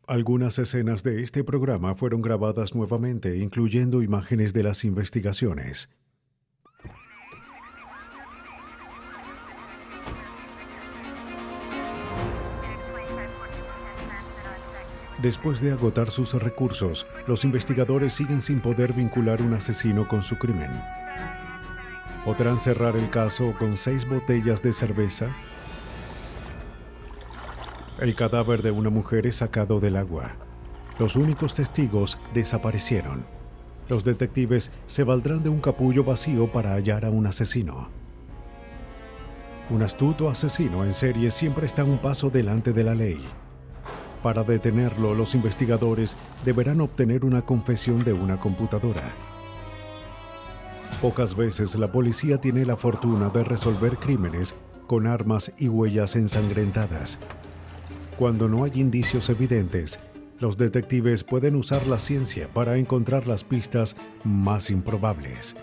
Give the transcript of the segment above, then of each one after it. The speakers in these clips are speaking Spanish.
Algunas escenas de este programa fueron grabadas nuevamente, incluyendo imágenes de las investigaciones. Después de agotar sus recursos, los investigadores siguen sin poder vincular un asesino con su crimen. ¿Podrán cerrar el caso con 6 botellas de cerveza? El cadáver de una mujer es sacado del agua. Los únicos testigos desaparecieron. Los detectives se valdrán de un capullo vacío para hallar a un asesino. Un astuto asesino en serie siempre está un paso delante de la ley. Para detenerlo, los investigadores deberán obtener una confesión de una computadora. Pocas veces la policía tiene la fortuna de resolver crímenes con armas y huellas ensangrentadas. Cuando no hay indicios evidentes, los detectives pueden usar la ciencia para encontrar las pistas más improbables.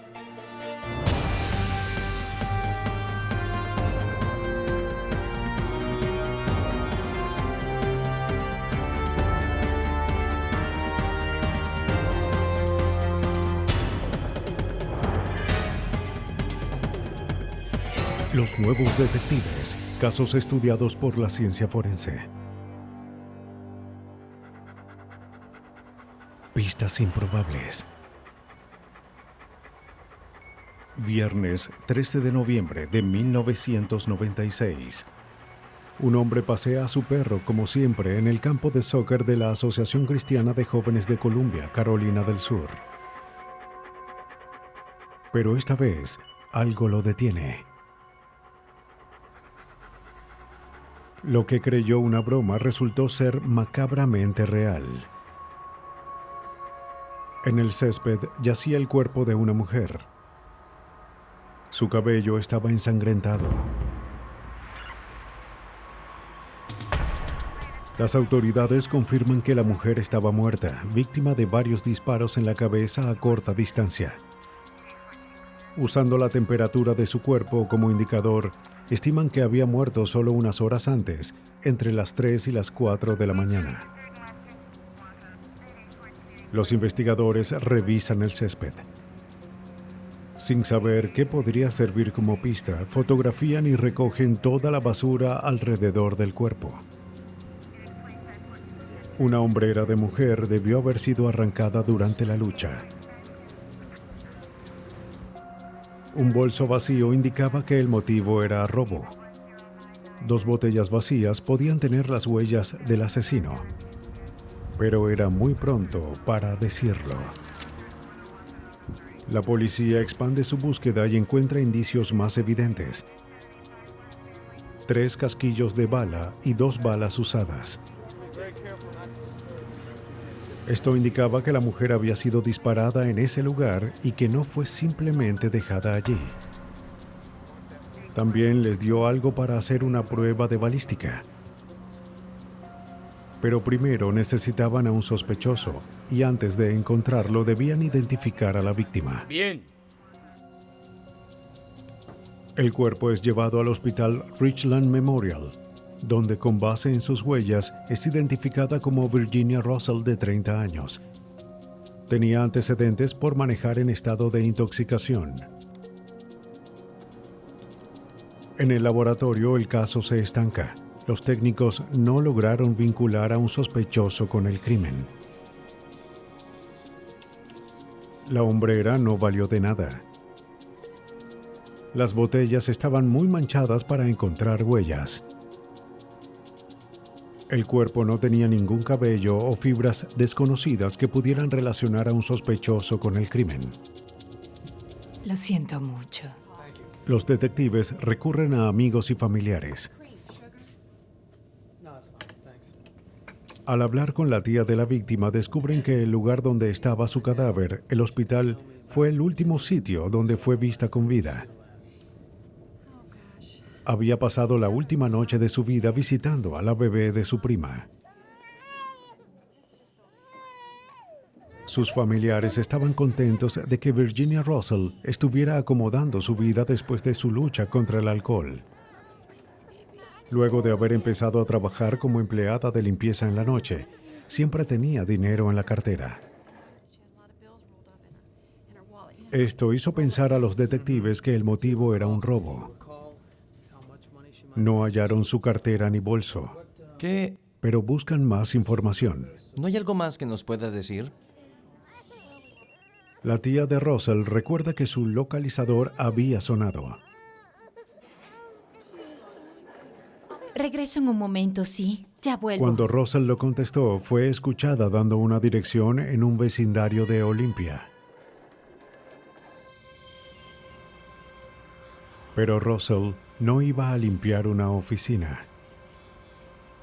Los nuevos detectives, casos estudiados por la ciencia forense. Pistas improbables. Viernes 13 de noviembre de 1996. Un hombre pasea a su perro, como siempre, en el campo de soccer de la Asociación Cristiana de Jóvenes de Columbia, Carolina del Sur. Pero esta vez, algo lo detiene. Lo que creyó una broma resultó ser macabramente real. En el césped yacía el cuerpo de una mujer. Su cabello estaba ensangrentado. Las autoridades confirman que la mujer estaba muerta, víctima de varios disparos en la cabeza a corta distancia. Usando la temperatura de su cuerpo como indicador, estiman que había muerto solo unas horas antes, entre las 3 y las 4 de la mañana. Los investigadores revisan el césped. Sin saber qué podría servir como pista, fotografían y recogen toda la basura alrededor del cuerpo. Una hombrera de mujer debió haber sido arrancada durante la lucha. Un bolso vacío indicaba que el motivo era robo. 2 botellas vacías podían tener las huellas del asesino, pero era muy pronto para decirlo. La policía expande su búsqueda y encuentra indicios más evidentes. 3 casquillos de bala y 2 balas usadas. Esto indicaba que la mujer había sido disparada en ese lugar y que no fue simplemente dejada allí. También les dio algo para hacer una prueba de balística. Pero primero necesitaban a un sospechoso, y antes de encontrarlo debían identificar a la víctima. Bien. El cuerpo es llevado al hospital Richland Memorial, donde con base en sus huellas es identificada como Virginia Russell, de 30 años. Tenía antecedentes por manejar en estado de intoxicación. En el laboratorio el caso se estanca. Los técnicos no lograron vincular a un sospechoso con el crimen. La hombrera no valió de nada. Las botellas estaban muy manchadas para encontrar huellas. El cuerpo no tenía ningún cabello o fibras desconocidas que pudieran relacionar a un sospechoso con el crimen. Lo siento mucho. Los detectives recurren a amigos y familiares. Al hablar con la tía de la víctima, descubren que el lugar donde estaba su cadáver, el hospital, fue el último sitio donde fue vista con vida. Había pasado la última noche de su vida visitando a la bebé de su prima. Sus familiares estaban contentos de que Virginia Russell estuviera acomodando su vida después de su lucha contra el alcohol. Luego de haber empezado a trabajar como empleada de limpieza en la noche, siempre tenía dinero en la cartera. Esto hizo pensar a los detectives que el motivo era un robo. No hallaron su cartera ni bolso, ¿Qué? pero buscan más información. ¿No hay algo más que nos pueda decir? La tía de Russell recuerda que su localizador había sonado. Regreso en un momento, sí. Ya vuelvo. Cuando Russell lo contestó, fue escuchada dando una dirección en un vecindario de Olympia. Pero Russell no iba a limpiar una oficina.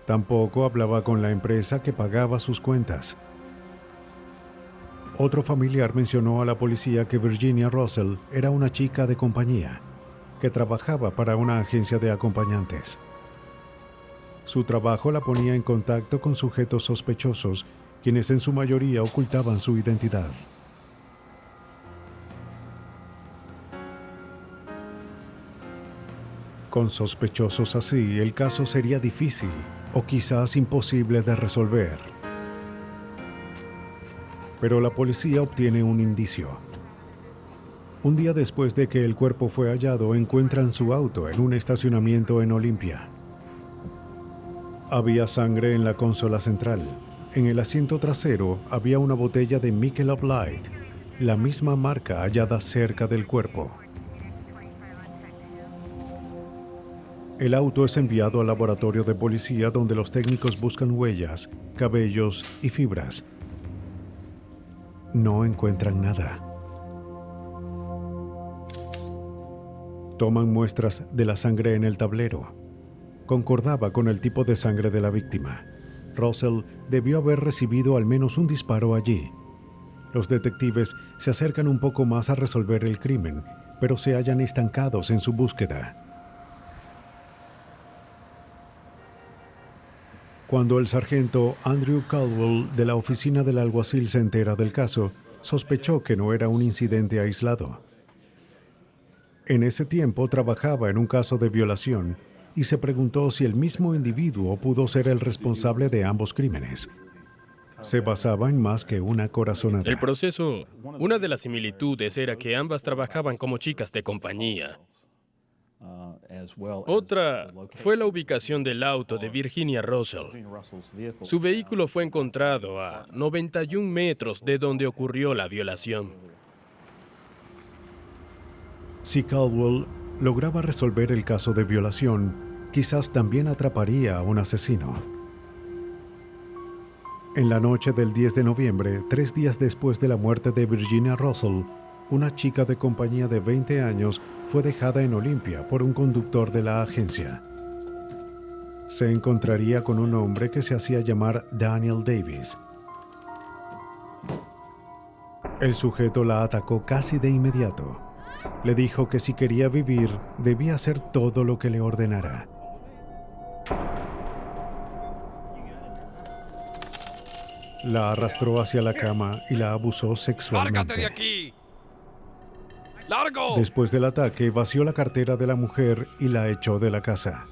Tampoco hablaba con la empresa que pagaba sus cuentas. Otro familiar mencionó a la policía que Virginia Russell era una chica de compañía, que trabajaba para una agencia de acompañantes. Su trabajo la ponía en contacto con sujetos sospechosos, quienes en su mayoría ocultaban su identidad. Con sospechosos así, el caso sería difícil o quizás imposible de resolver. Pero la policía obtiene un indicio. Un día después de que el cuerpo fue hallado, encuentran su auto en un estacionamiento en Olympia. Había sangre en la consola central. En el asiento trasero había una botella de Michelob Light, la misma marca hallada cerca del cuerpo. El auto es enviado al laboratorio de policía donde los técnicos buscan huellas, cabellos y fibras. No encuentran nada. Toman muestras de la sangre en el tablero. Concordaba con el tipo de sangre de la víctima. Russell debió haber recibido al menos un disparo allí. Los detectives se acercan un poco más a resolver el crimen, pero se hallan estancados en su búsqueda. Cuando el sargento Andrew Caldwell de la oficina del alguacil se entera del caso, sospechó que no era un incidente aislado. En ese tiempo trabajaba en un caso de violación y se preguntó si el mismo individuo pudo ser el responsable de ambos crímenes. Se basaba en más que una corazonada. El proceso, una de las similitudes era que ambas trabajaban como chicas de compañía. Otra fue la ubicación del auto de Virginia Russell. Su vehículo fue encontrado a 91 metros de donde ocurrió la violación. Si Caldwell lograba resolver el caso de violación, quizás también atraparía a un asesino. En la noche del 10 de noviembre, 3 días después de la muerte de Virginia Russell, una chica de compañía de 20 años fue dejada en Olympia por un conductor de la agencia. Se encontraría con un hombre que se hacía llamar Daniel Davis. El sujeto la atacó casi de inmediato. Le dijo que si quería vivir, debía hacer todo lo que le ordenara. La arrastró hacia la cama y la abusó sexualmente. ¡Lárgate de aquí! ¡Largo! Después del ataque, vació la cartera de la mujer y la echó de la casa.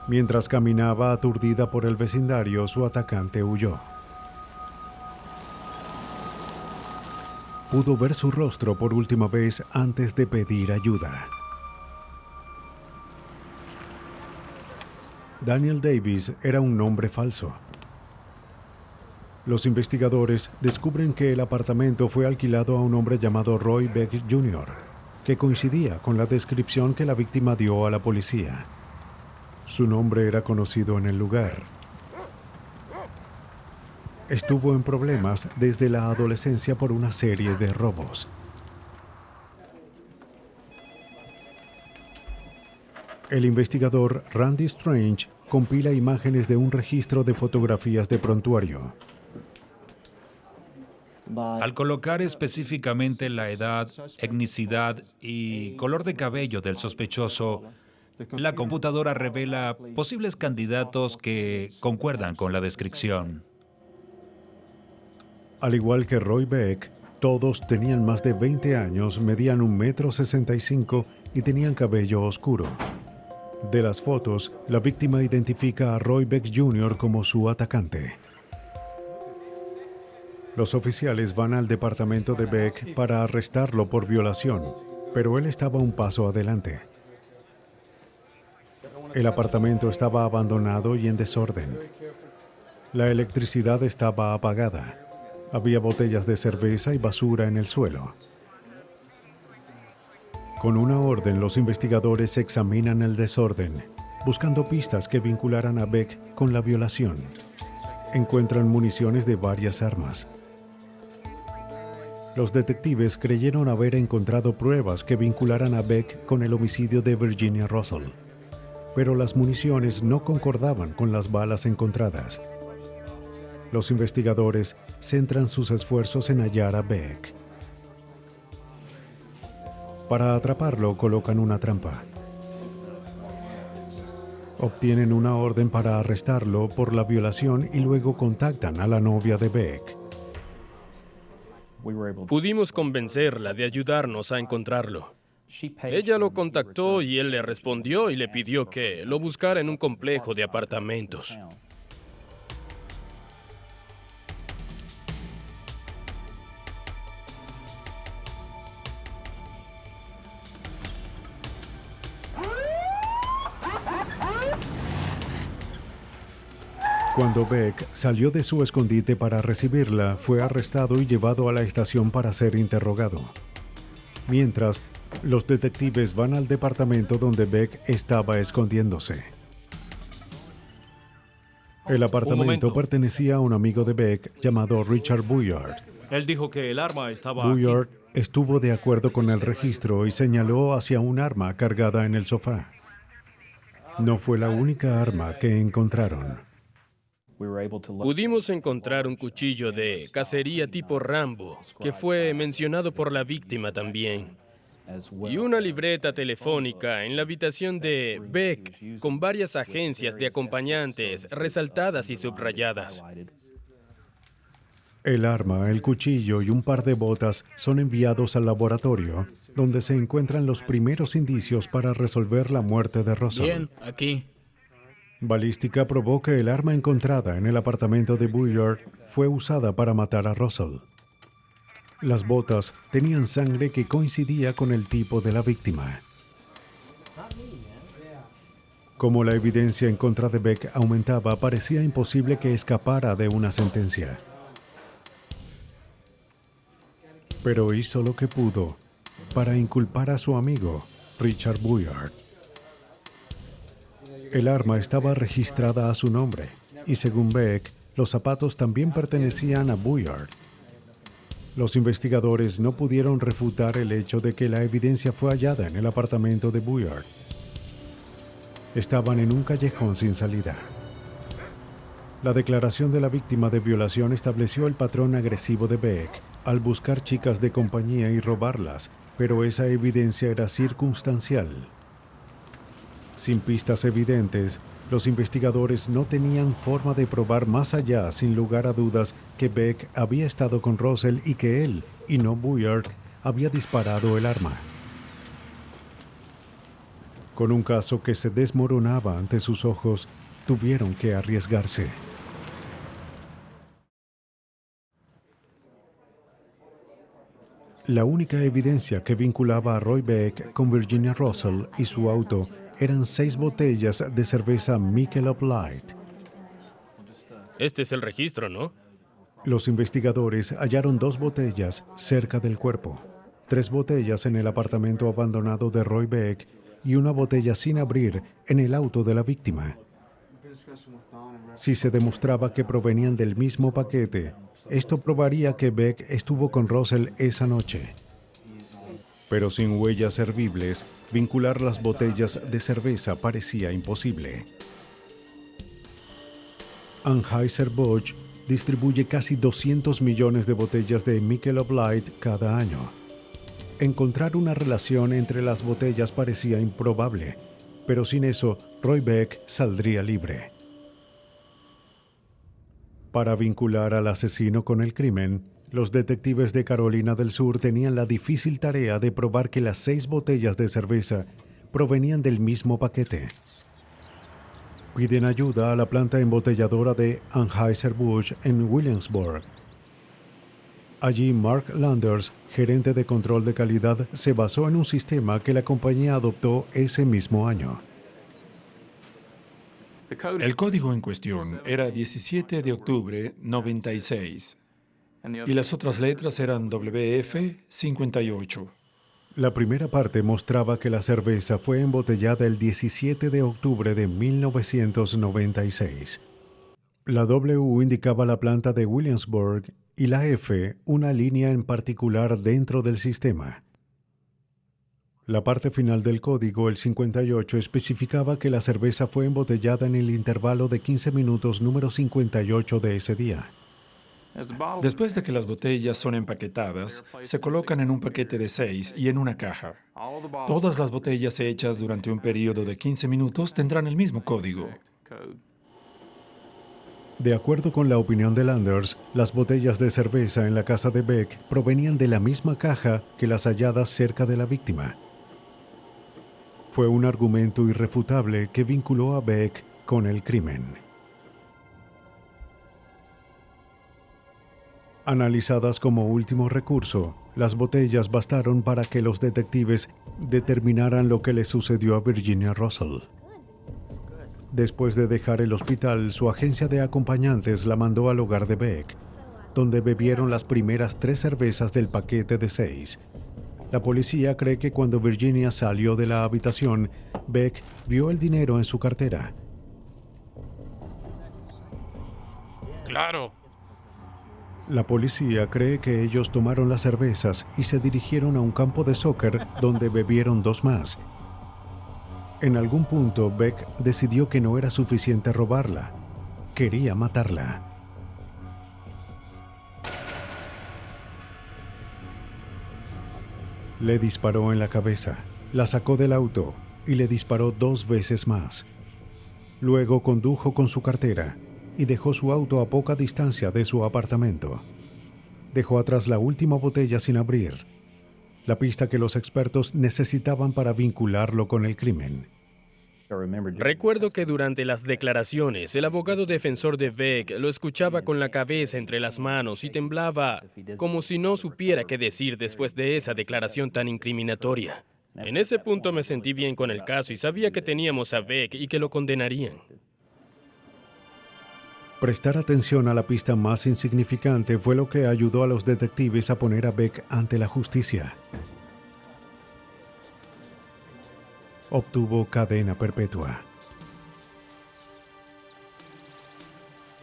Mientras caminaba aturdida por el vecindario, su atacante huyó. Pudo ver su rostro por última vez antes de pedir ayuda. Daniel Davis era un nombre falso. Los investigadores descubren que el apartamento fue alquilado a un hombre llamado Roy Beck Jr., que coincidía con la descripción que la víctima dio a la policía. Su nombre era conocido en el lugar. Estuvo en problemas desde la adolescencia por una serie de robos. El investigador Randy Strange compila imágenes de un registro de fotografías de prontuario. Al colocar específicamente la edad, etnicidad y color de cabello del sospechoso, la computadora revela posibles candidatos que concuerdan con la descripción. Al igual que Roy Beck, todos tenían más de 20 años, medían 1,65 m y tenían cabello oscuro. De las fotos, la víctima identifica a Roy Beck Jr. como su atacante. Los oficiales van al departamento de Beck para arrestarlo por violación, pero él estaba un paso adelante. El apartamento estaba abandonado y en desorden. La electricidad estaba apagada. Había botellas de cerveza y basura en el suelo. Con una orden, los investigadores examinan el desorden, buscando pistas que vincularan a Beck con la violación. Encuentran municiones de varias armas. Los detectives creyeron haber encontrado pruebas que vincularan a Beck con el homicidio de Virginia Russell, pero las municiones no concordaban con las balas encontradas. Los investigadores centran sus esfuerzos en hallar a Beck. Para atraparlo, colocan una trampa. Obtienen una orden para arrestarlo por la violación y luego contactan a la novia de Beck. Pudimos convencerla de ayudarnos a encontrarlo. Ella lo contactó y él le respondió y le pidió que lo buscara en un complejo de apartamentos. Cuando Beck salió de su escondite para recibirla, fue arrestado y llevado a la estación para ser interrogado. Mientras, los detectives van al departamento donde Beck estaba escondiéndose. El apartamento pertenecía a un amigo de Beck llamado Richard Bouillard. Él dijo que el arma estaba aquí. Bouillard estuvo de acuerdo con el registro y señaló hacia un arma cargada en el sofá. No fue la única arma que encontraron. Pudimos encontrar un cuchillo de cacería tipo Rambo, que fue mencionado por la víctima también, y una libreta telefónica en la habitación de Beck con varias agencias de acompañantes resaltadas y subrayadas. El arma, el cuchillo y un par de botas son enviados al laboratorio, donde se encuentran los primeros indicios para resolver la muerte de Russell. Bien, aquí. Balística probó que el arma encontrada en el apartamento de Bouillard fue usada para matar a Russell. Las botas tenían sangre que coincidía con el tipo de la víctima. Como la evidencia en contra de Beck aumentaba, parecía imposible que escapara de una sentencia. Pero hizo lo que pudo para inculpar a su amigo, Richard Bouillard. El arma estaba registrada a su nombre, y según Beck, los zapatos también pertenecían a Bouillard. Los investigadores no pudieron refutar el hecho de que la evidencia fue hallada en el apartamento de Bouillard. Estaban en un callejón sin salida. La declaración de la víctima de violación estableció el patrón agresivo de Beck al buscar chicas de compañía y robarlas, pero esa evidencia era circunstancial. Sin pistas evidentes, los investigadores no tenían forma de probar más allá, sin lugar a dudas, que Beck había estado con Russell y que él, y no Bouillard, había disparado el arma. Con un caso que se desmoronaba ante sus ojos, tuvieron que arriesgarse. La única evidencia que vinculaba a Roy Beck con Virginia Russell y su auto eran 6 botellas de cerveza Michelob Light. Este es el registro, ¿no? Los investigadores hallaron 2 botellas cerca del cuerpo, 3 botellas en el apartamento abandonado de Roy Beck y una botella sin abrir en el auto de la víctima. Si se demostraba que provenían del mismo paquete, esto probaría que Beck estuvo con Russell esa noche. Pero sin huellas servibles, vincular las botellas de cerveza parecía imposible. Anheuser-Busch distribuye casi 200 millones de botellas de Michelob Light cada año. Encontrar una relación entre las botellas parecía improbable, pero sin eso, Roy Beck saldría libre. Para vincular al asesino con el crimen, los detectives de Carolina del Sur tenían la difícil tarea de probar que las 6 botellas de cerveza provenían del mismo paquete. Piden ayuda a la planta embotelladora de Anheuser-Busch en Williamsburg. Allí Mark Landers, gerente de control de calidad, se basó en un sistema que la compañía adoptó ese mismo año. El código en cuestión era 17 de octubre 96 y las otras letras eran WF58. La primera parte mostraba que la cerveza fue embotellada el 17 de octubre de 1996. La W indicaba la planta de Williamsburg y la F una línea en particular dentro del sistema. La parte final del código, el 58, especificaba que la cerveza fue embotellada en el intervalo de 15 minutos número 58 de ese día. Después de que las botellas son empaquetadas, se colocan en un paquete de 6 y en una caja. Todas las botellas hechas durante un periodo de 15 minutos tendrán el mismo código. De acuerdo con la opinión de Landers, las botellas de cerveza en la casa de Beck provenían de la misma caja que las halladas cerca de la víctima. Fue un argumento irrefutable que vinculó a Beck con el crimen. Analizadas como último recurso, las botellas bastaron para que los detectives determinaran lo que le sucedió a Virginia Russell. Después de dejar el hospital, su agencia de acompañantes la mandó al hogar de Beck, donde bebieron las primeras 3 cervezas del paquete de 6. La policía cree que cuando Virginia salió de la habitación, Beck vio el dinero en su cartera. Claro. La policía cree que ellos tomaron las cervezas y se dirigieron a un campo de soccer donde bebieron 2 más. En algún punto, Beck decidió que no era suficiente robarla. Quería matarla. Le disparó en la cabeza, la sacó del auto y le disparó 2 veces más. Luego condujo con su cartera y dejó su auto a poca distancia de su apartamento. Dejó atrás la última botella sin abrir, la pista que los expertos necesitaban para vincularlo con el crimen. Recuerdo que durante las declaraciones, el abogado defensor de Beck lo escuchaba con la cabeza entre las manos y temblaba como si no supiera qué decir después de esa declaración tan incriminatoria. En ese punto me sentí bien con el caso y sabía que teníamos a Beck y que lo condenarían. Prestar atención a la pista más insignificante fue lo que ayudó a los detectives a poner a Beck ante la justicia. Obtuvo cadena perpetua.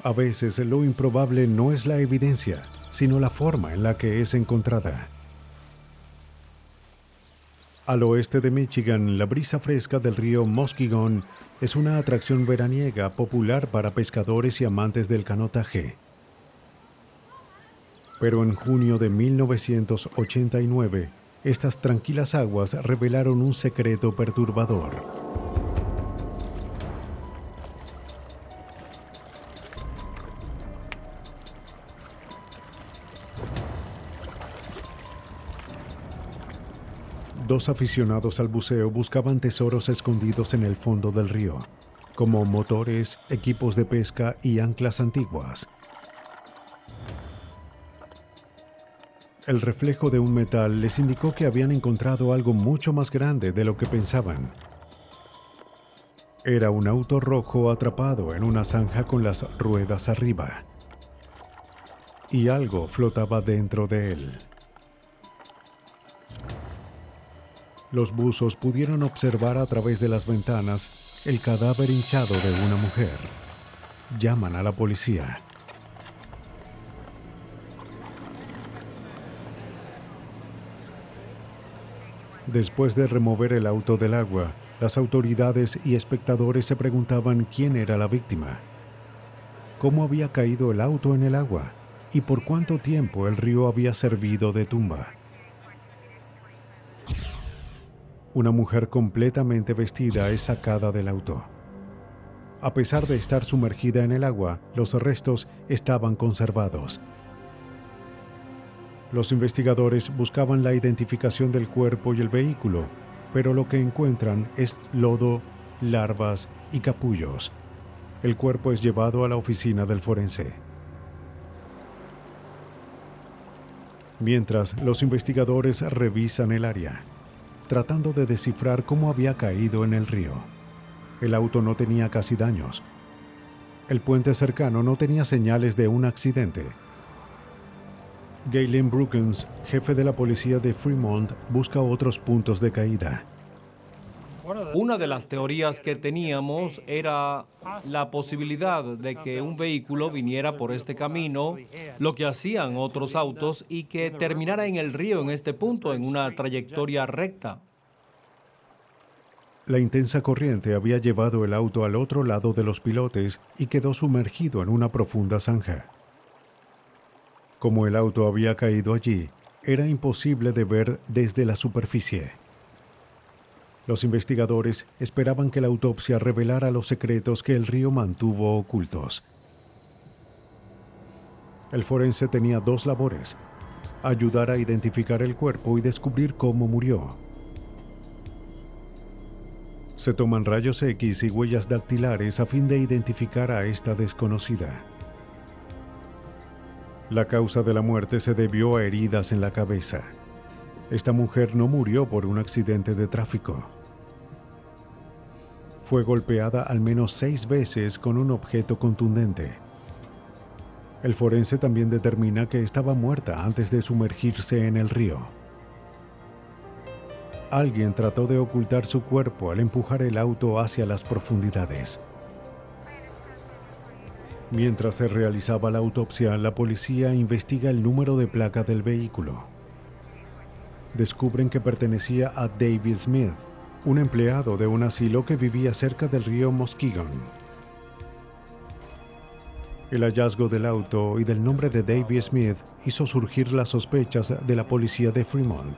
A veces lo improbable no es la evidencia, sino la forma en la que es encontrada. Al oeste de Michigan, la brisa fresca del río Muskegon es una atracción veraniega popular para pescadores y amantes del canotaje. Pero en junio de 1989, estas tranquilas aguas revelaron un secreto perturbador. Dos aficionados al buceo buscaban tesoros escondidos en el fondo del río, como motores, equipos de pesca y anclas antiguas. El reflejo de un metal les indicó que habían encontrado algo mucho más grande de lo que pensaban. Era un auto rojo atrapado en una zanja con las ruedas arriba. Y algo flotaba dentro de él. Los buzos pudieron observar a través de las ventanas el cadáver hinchado de una mujer. Llaman a la policía. Después de remover el auto del agua, las autoridades y espectadores se preguntaban quién era la víctima, cómo había caído el auto en el agua y por cuánto tiempo el río había servido de tumba. Una mujer completamente vestida es sacada del auto. A pesar de estar sumergida en el agua, los restos estaban conservados. Los investigadores buscaban la identificación del cuerpo y el vehículo, pero lo que encuentran es lodo, larvas y capullos, El cuerpo es llevado a la oficina del forense. Mientras, los investigadores revisan el área, tratando de descifrar cómo había caído en el río. El auto no tenía casi daños. El puente cercano no tenía señales de un accidente. Galen Brookins, jefe de la policía de Fremont, busca otros puntos de caída. Una de las teorías que teníamos era la posibilidad de que un vehículo viniera por este camino, lo que hacían otros autos, y que terminara en el río en este punto, en una trayectoria recta. La intensa corriente había llevado el auto al otro lado de los pilotes y quedó sumergido en una profunda zanja. Como el auto había caído allí, era imposible de ver desde la superficie. Los investigadores esperaban que la autopsia revelara los secretos que el río mantuvo ocultos. El forense tenía dos labores: ayudar a identificar el cuerpo y descubrir cómo murió. Se toman rayos X y huellas dactilares a fin de identificar a esta desconocida. La causa de la muerte se debió a heridas en la cabeza. Esta mujer no murió por un accidente de tráfico. Fue golpeada al menos 6 veces con un objeto contundente. El forense también determina que estaba muerta antes de sumergirse en el río. Alguien trató de ocultar su cuerpo al empujar el auto hacia las profundidades. Mientras se realizaba la autopsia, la policía investiga el número de placa del vehículo. Descubren que pertenecía a David Smith, un empleado de un asilo que vivía cerca del río Muskegon. El hallazgo del auto y del nombre de David Smith hizo surgir las sospechas de la policía de Fremont.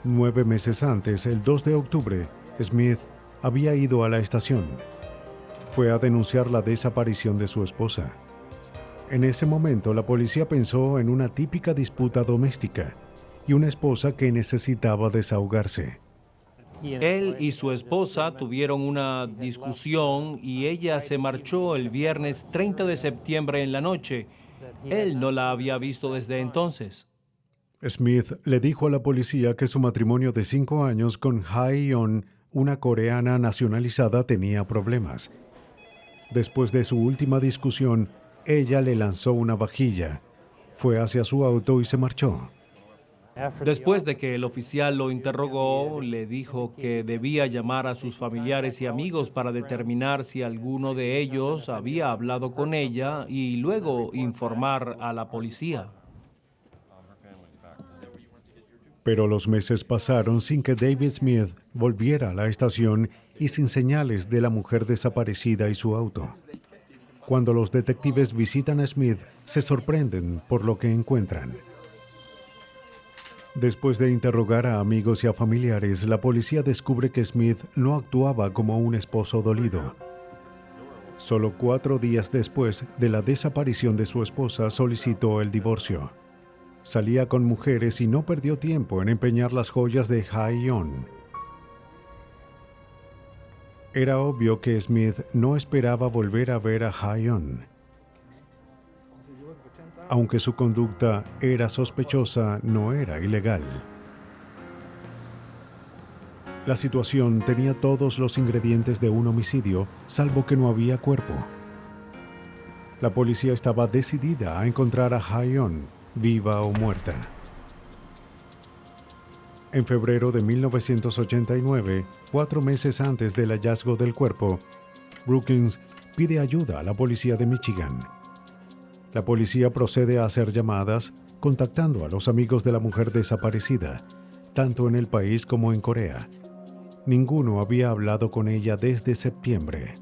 9 meses antes, el 2 de octubre, Smith había ido a la estación. Fue a denunciar la desaparición de su esposa. En ese momento, la policía pensó en una típica disputa doméstica y una esposa que necesitaba desahogarse. Él y su esposa tuvieron una discusión y ella se marchó el viernes 30 de septiembre en la noche. Él no la había visto desde entonces. Smith le dijo a la policía que su matrimonio de 5 años con Hae-yeon, una coreana nacionalizada, tenía problemas. Después de su última discusión, ella le lanzó una vajilla, fue hacia su auto y se marchó. Después de que el oficial lo interrogó, le dijo que debía llamar a sus familiares y amigos para determinar si alguno de ellos había hablado con ella y luego informar a la policía. Pero los meses pasaron sin que David Smith volviera a la estación y sin señales de la mujer desaparecida y su auto. Cuando los detectives visitan a Smith, se sorprenden por lo que encuentran. Después de interrogar a amigos y a familiares, la policía descubre que Smith no actuaba como un esposo dolido. Solo 4 días después de la desaparición de su esposa, solicitó el divorcio. Salía con mujeres y no perdió tiempo en empeñar las joyas de Hae-yeon. Era obvio que Smith no esperaba volver a ver a Hae-yeon. Aunque su conducta era sospechosa, no era ilegal. La situación tenía todos los ingredientes de un homicidio, salvo que no había cuerpo. La policía estaba decidida a encontrar a Hae-yeon, viva o muerta. En febrero de 1989, 4 meses antes del hallazgo del cuerpo, Brookins pide ayuda a la policía de Michigan. La policía procede a hacer llamadas, contactando a los amigos de la mujer desaparecida, tanto en el país como en Corea. Ninguno había hablado con ella desde septiembre.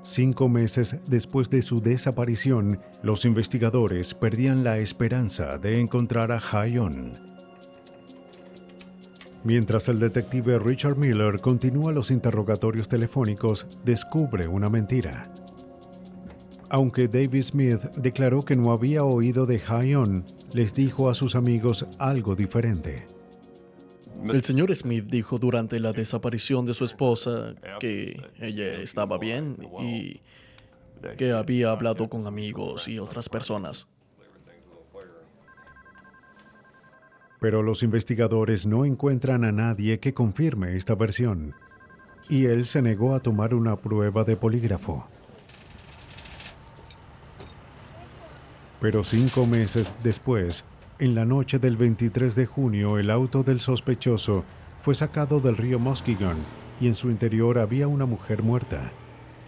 5 meses después de su desaparición, los investigadores perdían la esperanza de encontrar a Hae-yeon. Mientras el detective Richard Miller continúa los interrogatorios telefónicos, descubre una mentira. Aunque David Smith declaró que no había oído de Hae-yeon, les dijo a sus amigos algo diferente. El señor Smith dijo durante la desaparición de su esposa que ella estaba bien y que había hablado con amigos y otras personas. Pero los investigadores no encuentran a nadie que confirme esta versión, y él se negó a tomar una prueba de polígrafo. Pero 5 meses después, en la noche del 23 de junio, el auto del sospechoso fue sacado del río Muskegon y en su interior había una mujer muerta.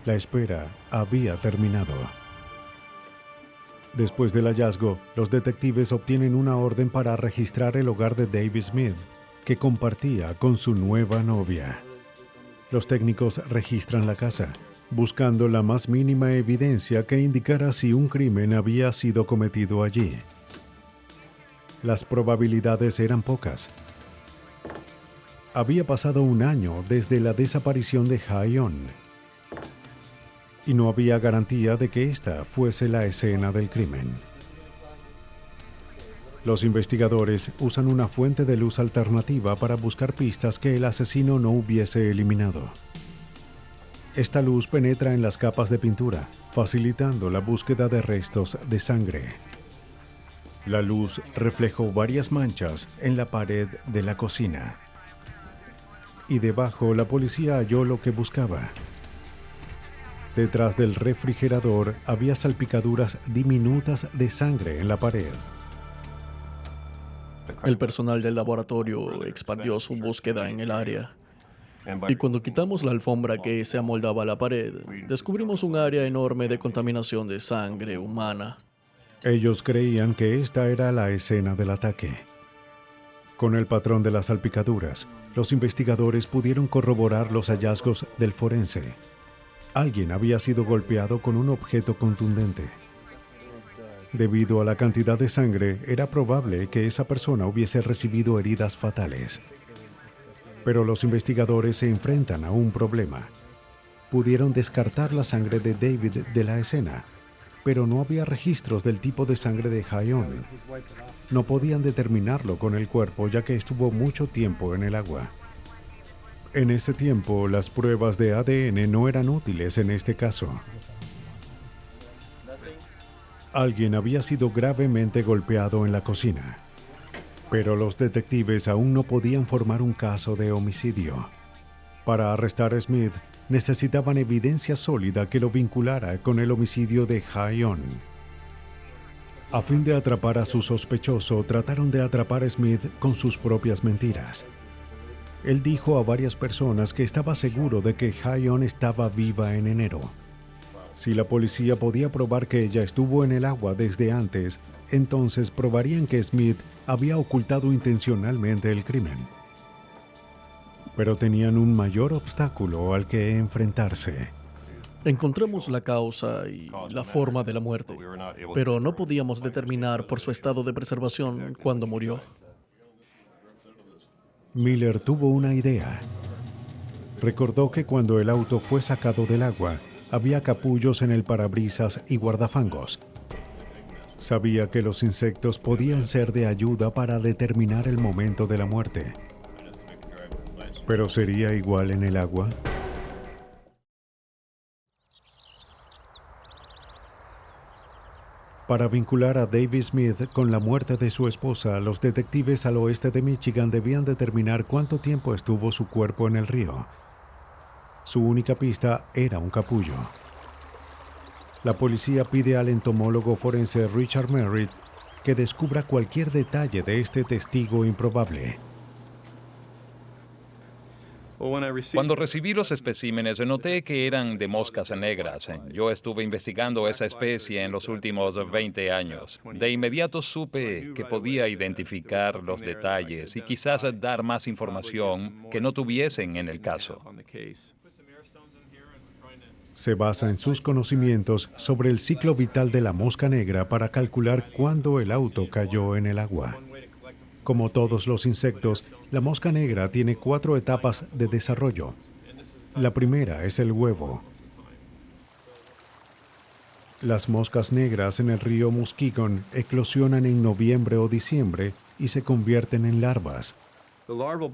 La espera había terminado. Después del hallazgo, los detectives obtienen una orden para registrar el hogar de David Smith, que compartía con su nueva novia. Los técnicos registran la casa, buscando la más mínima evidencia que indicara si un crimen había sido cometido allí. Las probabilidades eran pocas. Había pasado 1 año desde la desaparición de Hae-yeon, y no había garantía de que esta fuese la escena del crimen. Los investigadores usan una fuente de luz alternativa para buscar pistas que el asesino no hubiese eliminado. Esta luz penetra en las capas de pintura, facilitando la búsqueda de restos de sangre. La luz reflejó varias manchas en la pared de la cocina. Y debajo la policía halló lo que buscaba. Detrás del refrigerador había salpicaduras diminutas de sangre en la pared. El personal del laboratorio expandió su búsqueda en el área. Y cuando quitamos la alfombra que se amoldaba a la pared, descubrimos un área enorme de contaminación de sangre humana. Ellos creían que esta era la escena del ataque. Con el patrón de las salpicaduras, los investigadores pudieron corroborar los hallazgos del forense. Alguien había sido golpeado con un objeto contundente. Debido a la cantidad de sangre, era probable que esa persona hubiese recibido heridas fatales. Pero los investigadores se enfrentan a un problema. Pudieron descartar la sangre de David de la escena, pero no había registros del tipo de sangre de Hae-yeon. No podían determinarlo con el cuerpo ya que estuvo mucho tiempo en el agua. En ese tiempo, las pruebas de ADN no eran útiles en este caso. Alguien había sido gravemente golpeado en la cocina, pero los detectives aún no podían formar un caso de homicidio. Para arrestar a Smith, necesitaban evidencia sólida que lo vinculara con el homicidio de Hae-yeon. A fin de atrapar a su sospechoso, trataron de atrapar a Smith con sus propias mentiras. Él dijo a varias personas que estaba seguro de que Hae-yeon estaba viva en enero. Si la policía podía probar que ella estuvo en el agua desde antes, entonces probarían que Smith había ocultado intencionalmente el crimen. Pero tenían un mayor obstáculo al que enfrentarse. Encontramos la causa y la forma de la muerte, pero no podíamos determinar por su estado de preservación cuándo murió. Miller tuvo una idea. Recordó que cuando el auto fue sacado del agua, había capullos en el parabrisas y guardafangos. Sabía que los insectos podían ser de ayuda para determinar el momento de la muerte. ¿Pero sería igual en el agua? Para vincular a David Smith con la muerte de su esposa, los detectives al oeste de Michigan debían determinar cuánto tiempo estuvo su cuerpo en el río. Su única pista era un capullo. La policía pide al entomólogo forense Richard Merritt que descubra cualquier detalle de este testigo improbable. Cuando recibí los especímenes, noté que eran de moscas negras. Yo estuve investigando esa especie en los últimos 20 años. De inmediato supe que podía identificar los detalles y quizás dar más información que no tuviesen en el caso. Se basa en sus conocimientos sobre el ciclo vital de la mosca negra para calcular cuándo el auto cayó en el agua. Como todos los insectos, la mosca negra tiene 4 etapas de desarrollo. La primera es el huevo. Las moscas negras en el río Muskegon eclosionan en noviembre o diciembre y se convierten en larvas.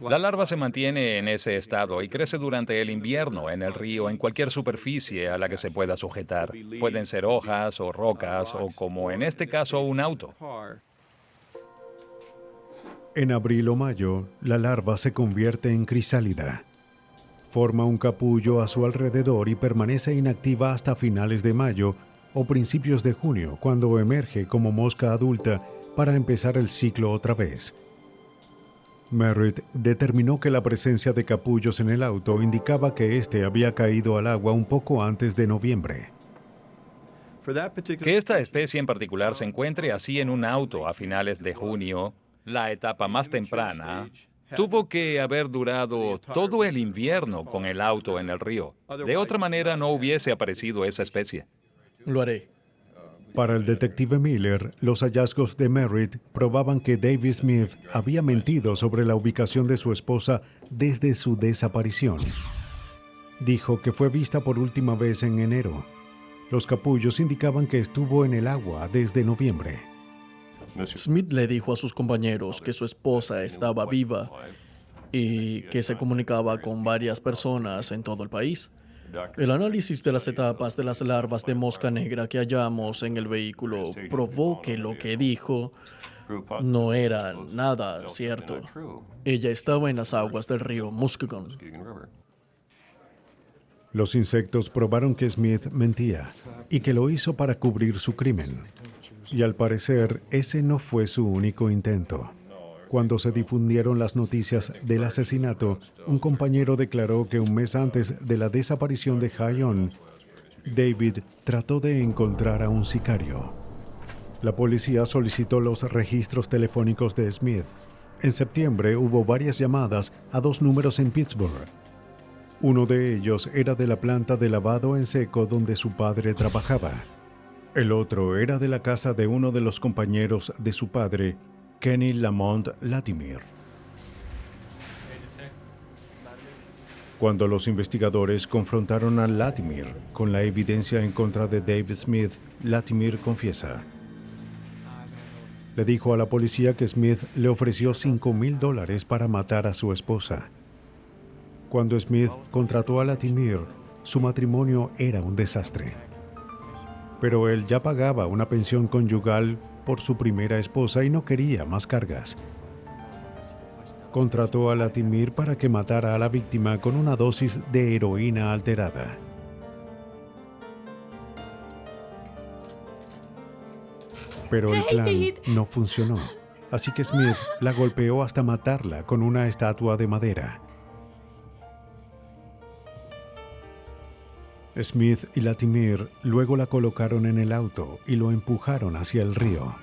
La larva se mantiene en ese estado y crece durante el invierno en el río en cualquier superficie a la que se pueda sujetar. Pueden ser hojas o rocas o, como en este caso, un auto. En abril o mayo, la larva se convierte en crisálida. Forma un capullo a su alrededor y permanece inactiva hasta finales de mayo o principios de junio, cuando emerge como mosca adulta para empezar el ciclo otra vez. Merritt determinó que la presencia de capullos en el auto indicaba que éste había caído al agua un poco antes de noviembre. Que esta especie en particular se encuentre así en un auto a finales de junio, la etapa más temprana, tuvo que haber durado todo el invierno con el auto en el río. De otra manera no hubiese aparecido esa especie. Lo haré. Para el detective Miller, los hallazgos de Merritt probaban que David Smith había mentido sobre la ubicación de su esposa desde su desaparición. Dijo que fue vista por última vez en enero. Los capullos indicaban que estuvo en el agua desde noviembre. Smith le dijo a sus compañeros que su esposa estaba viva y que se comunicaba con varias personas en todo el país. El análisis de las etapas de las larvas de mosca negra que hallamos en el vehículo probó que lo que dijo no era nada cierto. Ella estaba en las aguas del río Muskegon. Los insectos probaron que Smith mentía y que lo hizo para cubrir su crimen. Y al parecer, ese no fue su único intento. Cuando se difundieron las noticias del asesinato, un compañero declaró que un mes antes de la desaparición de Hayon, David trató de encontrar a un sicario. La policía solicitó los registros telefónicos de Smith. En septiembre hubo varias llamadas a 2 números en Pittsburgh. Uno de ellos era de la planta de lavado en seco donde su padre trabajaba. El otro era de la casa de uno de los compañeros de su padre, Kenny Lamont Latimer. Cuando los investigadores confrontaron a Latimer con la evidencia en contra de David Smith, Latimer confiesa. Le dijo a la policía que Smith le ofreció $5,000 para matar a su esposa. Cuando Smith contrató a Latimer, su matrimonio era un desastre. Pero él ya pagaba una pensión conyugal por su primera esposa y no quería más cargas. Contrató a Latimer para que matara a la víctima con una dosis de heroína alterada. Pero el plan no funcionó, así que Smith la golpeó hasta matarla con una estatua de madera. Smith y Latimer luego la colocaron en el auto y lo empujaron hacia el río.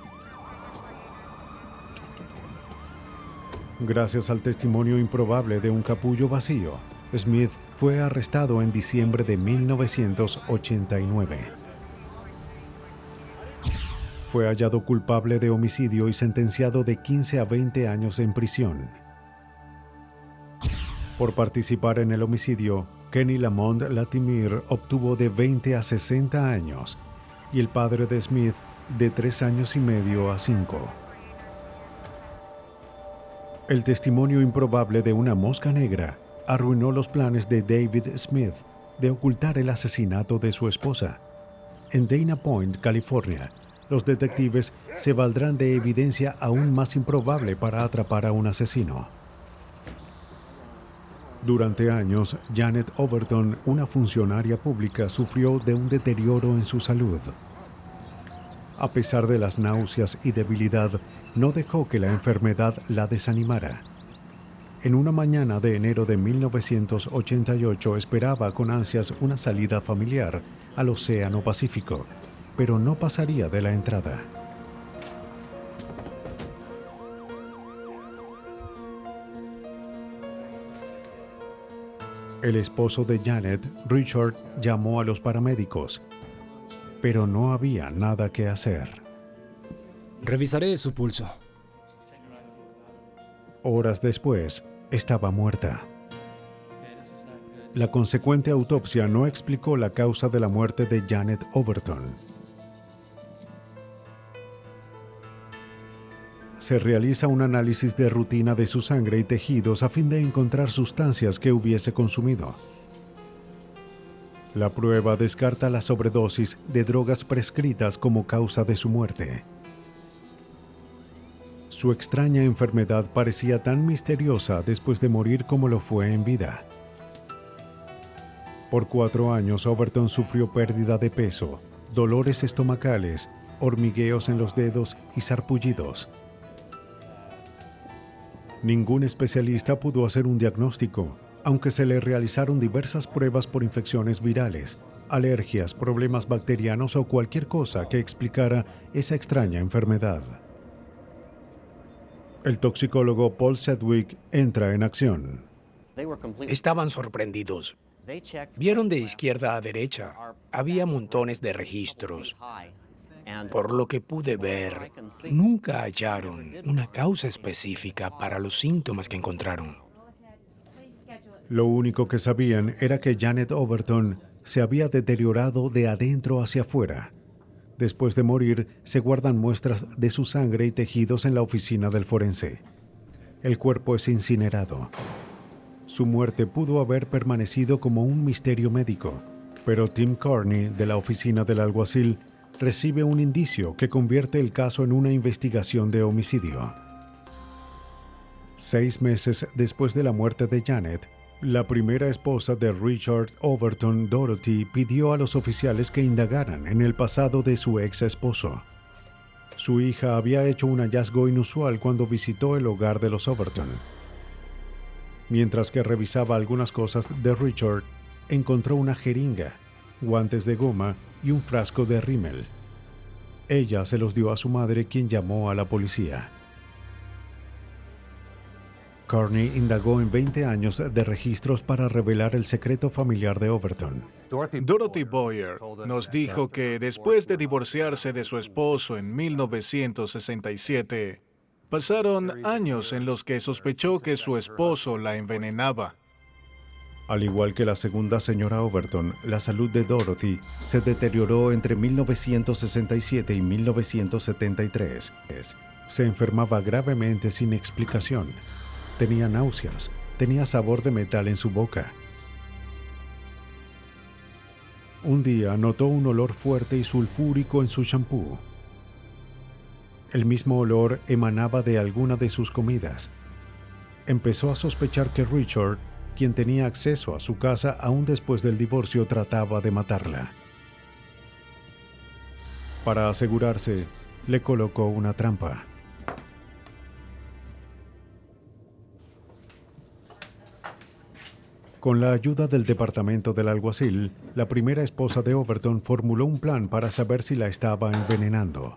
Gracias al testimonio improbable de un capullo vacío, Smith fue arrestado en diciembre de 1989. Fue hallado culpable de homicidio y sentenciado de 15 a 20 años en prisión. Por participar en el homicidio, Kenny Lamont Latimer obtuvo de 20 a 60 años y el padre de Smith de 3 años y medio a 5. El testimonio improbable de una mosca negra arruinó los planes de David Smith de ocultar el asesinato de su esposa. En Dana Point, California, los detectives se valdrán de evidencia aún más improbable para atrapar a un asesino. Durante años, Janet Overton, una funcionaria pública, sufrió de un deterioro en su salud. A pesar de las náuseas y debilidad, no dejó que la enfermedad la desanimara. En una mañana de enero de 1988 esperaba con ansias una salida familiar al Océano Pacífico, pero no pasaría de la entrada. El esposo de Janet, Richard, llamó a los paramédicos, pero no había nada que hacer. Revisaré su pulso. Horas después, estaba muerta. La consecuente autopsia no explicó la causa de la muerte de Janet Overton. Se realiza un análisis de rutina de su sangre y tejidos a fin de encontrar sustancias que hubiese consumido. La prueba descarta la sobredosis de drogas prescritas como causa de su muerte. Su extraña enfermedad parecía tan misteriosa después de morir como lo fue en vida. Por 4 años, Overton sufrió pérdida de peso, dolores estomacales, hormigueos en los dedos y sarpullidos. Ningún especialista pudo hacer un diagnóstico, aunque se le realizaron diversas pruebas por infecciones virales, alergias, problemas bacterianos o cualquier cosa que explicara esa extraña enfermedad. El toxicólogo Paul Sedgwick entra en acción. Estaban sorprendidos. Vieron de izquierda a derecha. Había montones de registros. Por lo que pude ver, nunca hallaron una causa específica para los síntomas que encontraron. Lo único que sabían era que Janet Overton se había deteriorado de adentro hacia afuera. Después de morir, se guardan muestras de su sangre y tejidos en la oficina del forense. El cuerpo es incinerado. Su muerte pudo haber permanecido como un misterio médico, pero Tim Carney, de la oficina del alguacil, recibe un indicio que convierte el caso en una investigación de homicidio. 6 meses después de la muerte de Janet, la primera esposa de Richard Overton, Dorothy, pidió a los oficiales que indagaran en el pasado de su ex esposo. Su hija había hecho un hallazgo inusual cuando visitó el hogar de los Overton. Mientras que revisaba algunas cosas de Richard, encontró una jeringa, guantes de goma y un frasco de rímel. Ella se los dio a su madre, quien llamó a la policía. Carney indagó en 20 años de registros para revelar el secreto familiar de Overton. Dorothy Boyer nos dijo que después de divorciarse de su esposo en 1967, pasaron años en los que sospechó que su esposo la envenenaba. Al igual que la segunda señora Overton, la salud de Dorothy se deterioró entre 1967 y 1973. Se enfermaba gravemente sin explicación. Tenía náuseas, tenía sabor de metal en su boca. Un día notó un olor fuerte y sulfúrico en su champú. El mismo olor emanaba de alguna de sus comidas. Empezó a sospechar que Richard, quien tenía acceso a su casa aún después del divorcio, trataba de matarla. Para asegurarse, le colocó una trampa. Con la ayuda del departamento del alguacil, la primera esposa de Overton formuló un plan para saber si la estaba envenenando.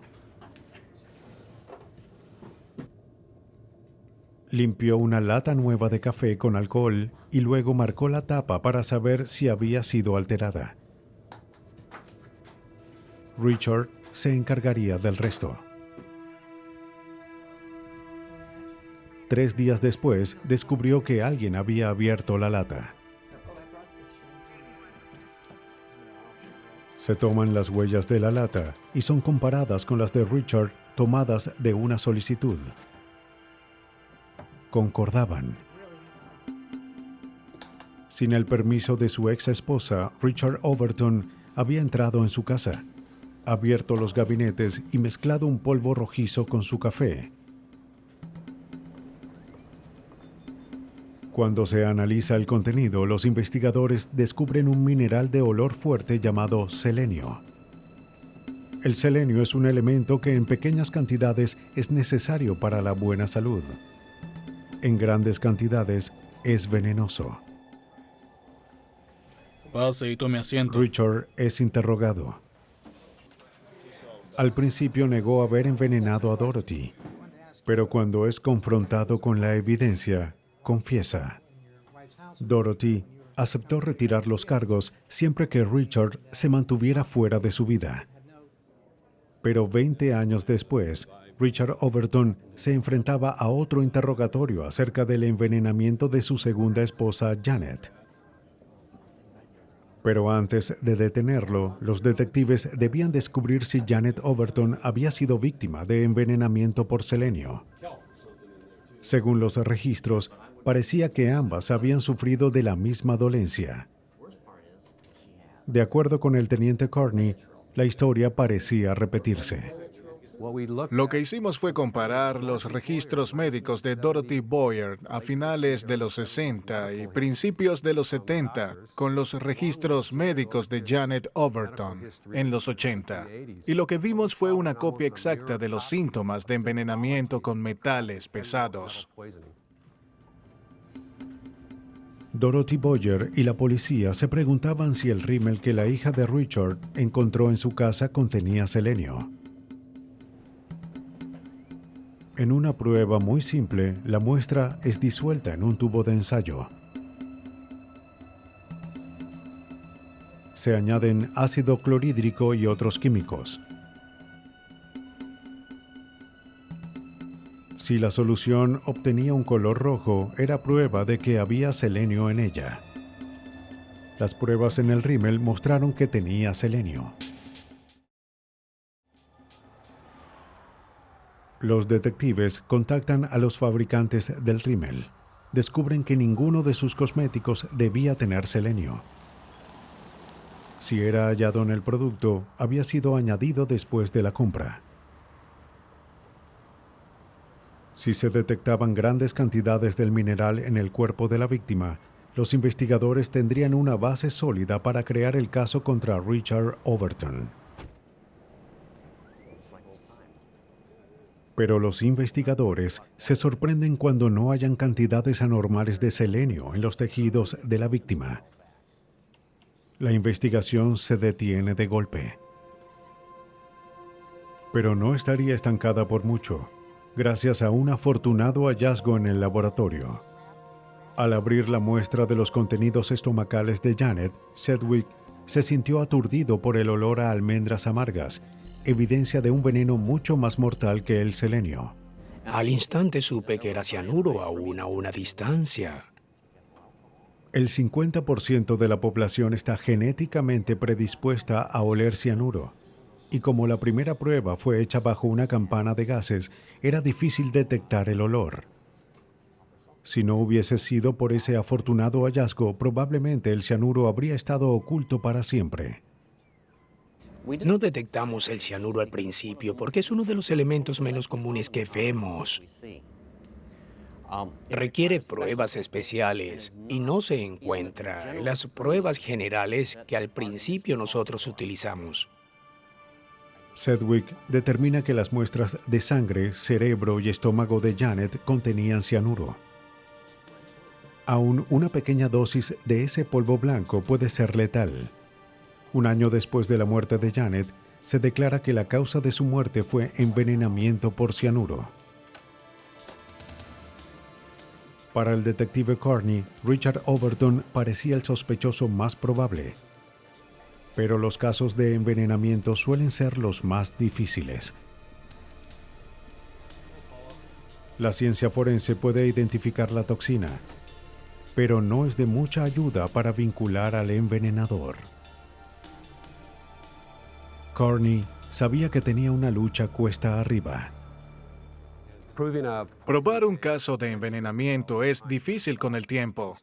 Limpió una lata nueva de café con alcohol y luego marcó la tapa para saber si había sido alterada. Richard se encargaría del resto. 3 días después, descubrió que alguien había abierto la lata. Se toman las huellas de la lata y son comparadas con las de Richard tomadas de una solicitud. Concordaban. Sin el permiso de su ex esposa, Richard Overton había entrado en su casa, abierto los gabinetes y mezclado un polvo rojizo con su café. Cuando se analiza el contenido, los investigadores descubren un mineral de olor fuerte llamado selenio. El selenio es un elemento que en pequeñas cantidades es necesario para la buena salud. En grandes cantidades es venenoso. Pase y tome asiento. Richard es interrogado. Al principio negó haber envenenado a Dorothy, pero cuando es confrontado con la evidencia, confiesa. Dorothy aceptó retirar los cargos siempre que Richard se mantuviera fuera de su vida. Pero 20 años después, Richard Overton se enfrentaba a otro interrogatorio acerca del envenenamiento de su segunda esposa, Janet. Pero antes de detenerlo, los detectives debían descubrir si Janet Overton había sido víctima de envenenamiento por selenio. Según los registros, parecía que ambas habían sufrido de la misma dolencia. De acuerdo con el teniente Carney, la historia parecía repetirse. Lo que hicimos fue comparar los registros médicos de Dorothy Boyer a finales de los 60 y principios de los 70 con los registros médicos de Janet Overton en los 80. Y lo que vimos fue una copia exacta de los síntomas de envenenamiento con metales pesados. Dorothy Boyer y la policía se preguntaban si el rímel que la hija de Richard encontró en su casa contenía selenio. En una prueba muy simple, la muestra es disuelta en un tubo de ensayo. Se añaden ácido clorhídrico y otros químicos. Si la solución obtenía un color rojo, era prueba de que había selenio en ella. Las pruebas en el rímel mostraron que tenía selenio. Los detectives contactan a los fabricantes del rímel. Descubren que ninguno de sus cosméticos debía tener selenio. Si era hallado en el producto, había sido añadido después de la compra. Si se detectaban grandes cantidades del mineral en el cuerpo de la víctima, los investigadores tendrían una base sólida para crear el caso contra Richard Overton. Pero los investigadores se sorprenden cuando no hallan cantidades anormales de selenio en los tejidos de la víctima. La investigación se detiene de golpe. Pero no estaría estancada por mucho, gracias a un afortunado hallazgo en el laboratorio. Al abrir la muestra de los contenidos estomacales de Janet, Sedgwick se sintió aturdido por el olor a almendras amargas, evidencia de un veneno mucho más mortal que el selenio. Al instante supe que era cianuro aún a una distancia. El 50% de la población está genéticamente predispuesta a oler cianuro, y como la primera prueba fue hecha bajo una campana de gases, era difícil detectar el olor. Si no hubiese sido por ese afortunado hallazgo, probablemente el cianuro habría estado oculto para siempre. No detectamos el cianuro al principio porque es uno de los elementos menos comunes que vemos. Requiere pruebas especiales y no se encuentra en las pruebas generales que al principio nosotros utilizamos. Sedgwick determina que las muestras de sangre, cerebro y estómago de Janet contenían cianuro. Aún una pequeña dosis de ese polvo blanco puede ser letal. Un año después de la muerte de Janet, se declara que la causa de su muerte fue envenenamiento por cianuro. Para el detective Carney, Richard Overton parecía el sospechoso más probable. Pero los casos de envenenamiento suelen ser los más difíciles. La ciencia forense puede identificar la toxina, pero no es de mucha ayuda para vincular al envenenador. Carney sabía que tenía una lucha cuesta arriba. Probar un caso de envenenamiento es difícil con el tiempo.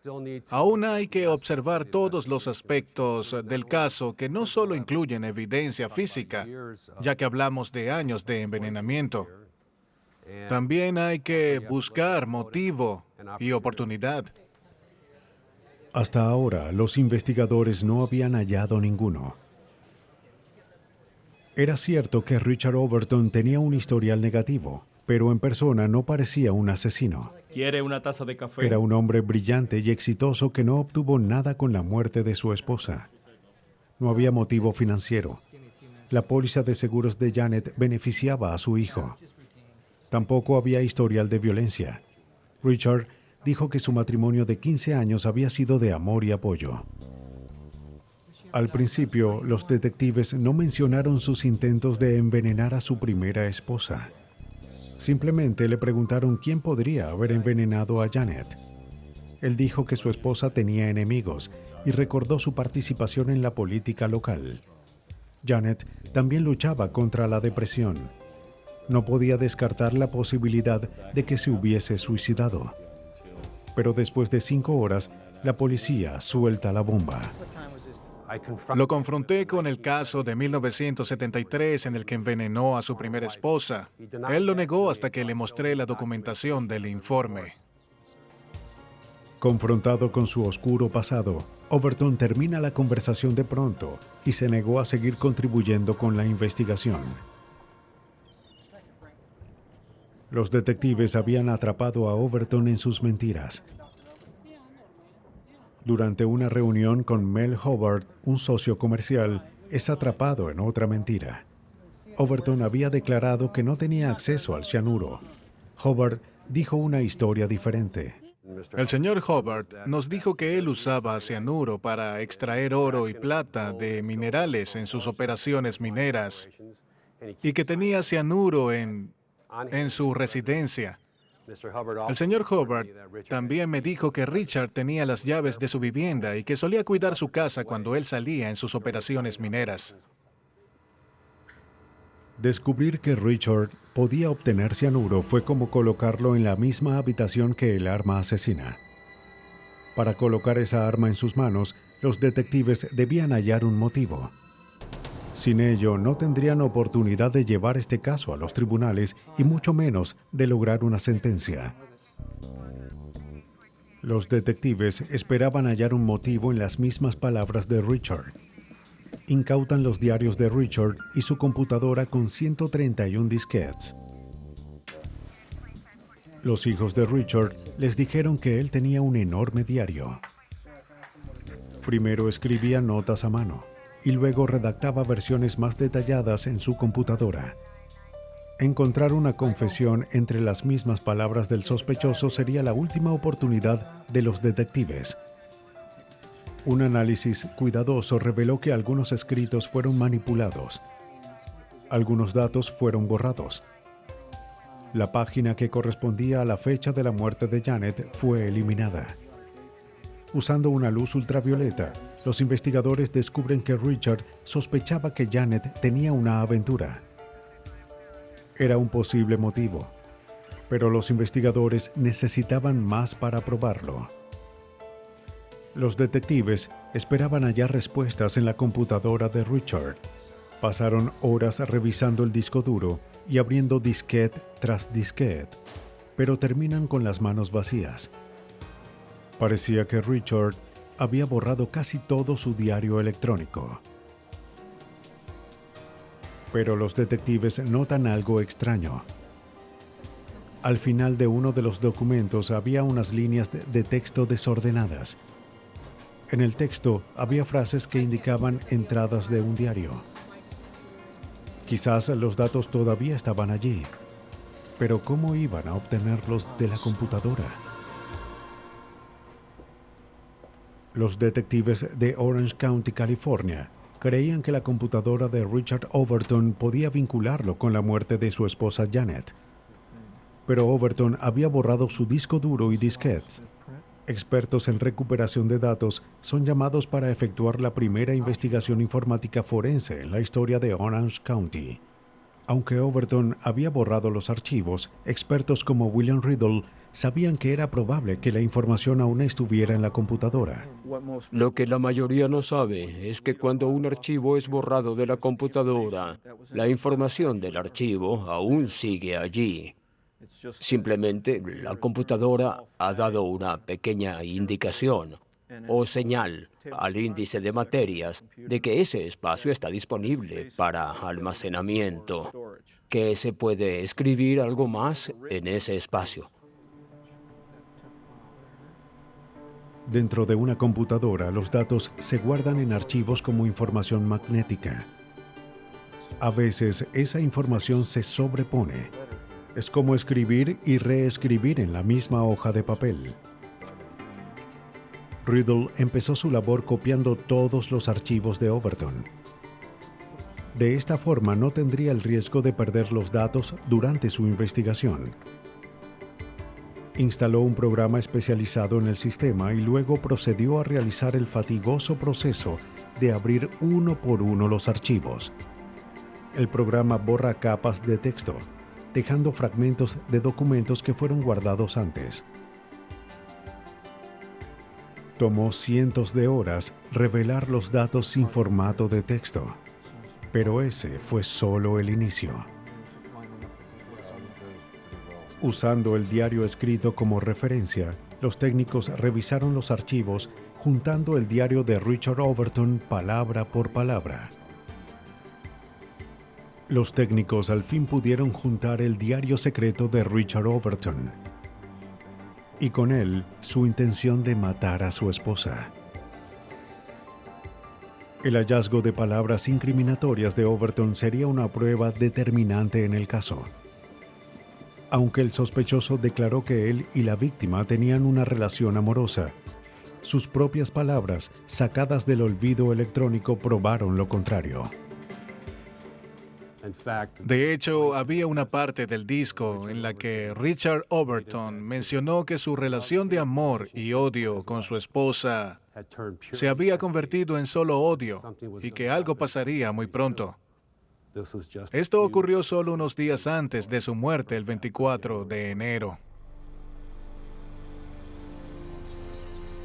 Aún hay que observar todos los aspectos del caso que no solo incluyen evidencia física, ya que hablamos de años de envenenamiento. También hay que buscar motivo y oportunidad. Hasta ahora, los investigadores no habían hallado ninguno. Era cierto que Richard Overton tenía un historial negativo, pero en persona no parecía un asesino. ¿Quiere una taza de café? Era un hombre brillante y exitoso que no obtuvo nada con la muerte de su esposa. No había motivo financiero. La póliza de seguros de Janet beneficiaba a su hijo. Tampoco había historial de violencia. Richard dijo que su matrimonio de 15 años había sido de amor y apoyo. Al principio, los detectives no mencionaron sus intentos de envenenar a su primera esposa. Simplemente le preguntaron quién podría haber envenenado a Janet. Él dijo que su esposa tenía enemigos y recordó su participación en la política local. Janet también luchaba contra la depresión. no podía descartar la posibilidad de que se hubiese suicidado. Pero después de 5 horas, la policía suelta la bomba. Lo confronté con el caso de 1973 en el que envenenó a su primera esposa. Él lo negó hasta que le mostré la documentación del informe. Confrontado con su oscuro pasado, Overton termina la conversación de pronto y se negó a seguir contribuyendo con la investigación. Los detectives habían atrapado a Overton en sus mentiras. Durante una reunión con Mel Hubbard, un socio comercial, es atrapado en otra mentira. Overton había declarado que no tenía acceso al cianuro. Hubbard dijo una historia diferente. El señor Hubbard nos dijo que él usaba cianuro para extraer oro y plata de minerales en sus operaciones mineras y que tenía cianuro en su residencia. El señor Hubbard también me dijo que Richard tenía las llaves de su vivienda y que solía cuidar su casa cuando él salía en sus operaciones mineras. Descubrir que Richard podía obtener cianuro fue como colocarlo en la misma habitación que el arma asesina. Para colocar esa arma en sus manos, los detectives debían hallar un motivo. Sin ello, no tendrían oportunidad de llevar este caso a los tribunales y mucho menos de lograr una sentencia. Los detectives esperaban hallar un motivo en las mismas palabras de Richard. Incautan los diarios de Richard y su computadora con 131 disquetes. Los hijos de Richard les dijeron que él tenía un enorme diario. Primero escribía notas a mano y luego redactaba versiones más detalladas en su computadora. Encontrar una confesión entre las mismas palabras del sospechoso sería la última oportunidad de los detectives. Un análisis cuidadoso reveló que algunos escritos fueron manipulados. Algunos datos fueron borrados. La página que correspondía a la fecha de la muerte de Janet fue eliminada. Usando una luz ultravioleta, los investigadores descubren que Richard sospechaba que Janet tenía una aventura. Era un posible motivo, pero los investigadores necesitaban más para probarlo. Los detectives esperaban hallar respuestas en la computadora de Richard. Pasaron horas revisando el disco duro y abriendo disquete tras disquete, pero terminan con las manos vacías. Parecía que Richard había borrado casi todo su diario electrónico. Pero los detectives notan algo extraño. Al final de uno de los documentos había unas líneas de texto desordenadas. En el texto había frases que indicaban entradas de un diario. Quizás los datos todavía estaban allí, pero ¿cómo iban a obtenerlos de la computadora? Los detectives de Orange County, California, creían que la computadora de Richard Overton podía vincularlo con la muerte de su esposa Janet. Pero Overton había borrado su disco duro y disquetes. Expertos en recuperación de datos son llamados para efectuar la primera investigación informática forense en la historia de Orange County. Aunque Overton había borrado los archivos, expertos como William Riddle sabían que era probable que la información aún estuviera en la computadora. Lo que la mayoría no sabe es que cuando un archivo es borrado de la computadora, la información del archivo aún sigue allí. Simplemente la computadora ha dado una pequeña indicación o señal al índice de materias de que ese espacio está disponible para almacenamiento, que se puede escribir algo más en ese espacio. Dentro de una computadora, los datos se guardan en archivos como información magnética. A veces, esa información se sobrepone. Es como escribir y reescribir en la misma hoja de papel. Riddle empezó su labor copiando todos los archivos de Overton. De esta forma no tendría el riesgo de perder los datos durante su investigación. Instaló un programa especializado en el sistema y luego procedió a realizar el fatigoso proceso de abrir uno por uno los archivos. El programa borra capas de texto, dejando fragmentos de documentos que fueron guardados antes. Tomó cientos de horas revelar los datos sin formato de texto, pero ese fue solo el inicio. Usando el diario escrito como referencia, los técnicos revisaron los archivos juntando el diario de Richard Overton palabra por palabra. Los técnicos al fin pudieron juntar el diario secreto de Richard Overton y con él su intención de matar a su esposa. El hallazgo de palabras incriminatorias de Overton sería una prueba determinante en el caso. Aunque el sospechoso declaró que él y la víctima tenían una relación amorosa, sus propias palabras, sacadas del olvido electrónico, probaron lo contrario. De hecho, había una parte del disco en la que Richard Overton mencionó que su relación de amor y odio con su esposa se había convertido en solo odio y que algo pasaría muy pronto. Esto ocurrió solo unos días antes de su muerte, el 24 de enero.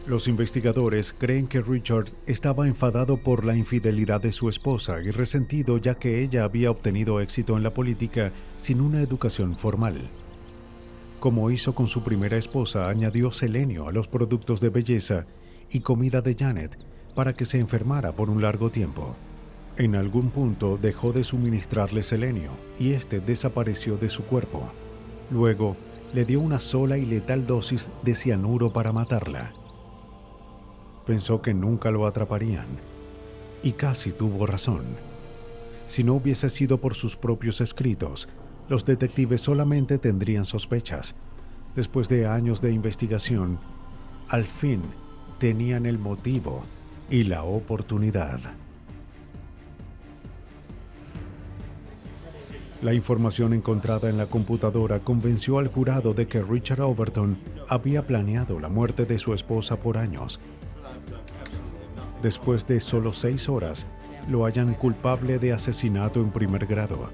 Los investigadores creen que Richard estaba enfadado por la infidelidad de su esposa y resentido ya que ella había obtenido éxito en la política sin una educación formal. Como hizo con su primera esposa, añadió selenio a los productos de belleza y comida de Janet para que se enfermara por un largo tiempo. En algún punto dejó de suministrarle selenio y este desapareció de su cuerpo. Luego, le dio una sola y letal dosis de cianuro para matarla. Pensó que nunca lo atraparían, y casi tuvo razón. Si no hubiese sido por sus propios escritos, los detectives solamente tendrían sospechas. Después de años de investigación, al fin tenían el motivo y la oportunidad. La información encontrada en la computadora convenció al jurado de que Richard Overton había planeado la muerte de su esposa por años. Después de solo 6 horas, lo hallan culpable de asesinato en primer grado.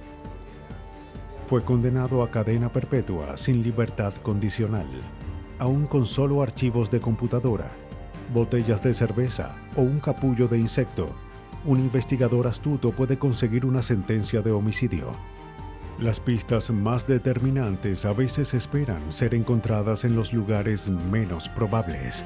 Fue condenado a cadena perpetua sin libertad condicional, aún con solo archivos de computadora, botellas de cerveza o un capullo de insecto. Un investigador astuto puede conseguir una sentencia de homicidio. Las pistas más determinantes a veces esperan ser encontradas en los lugares menos probables.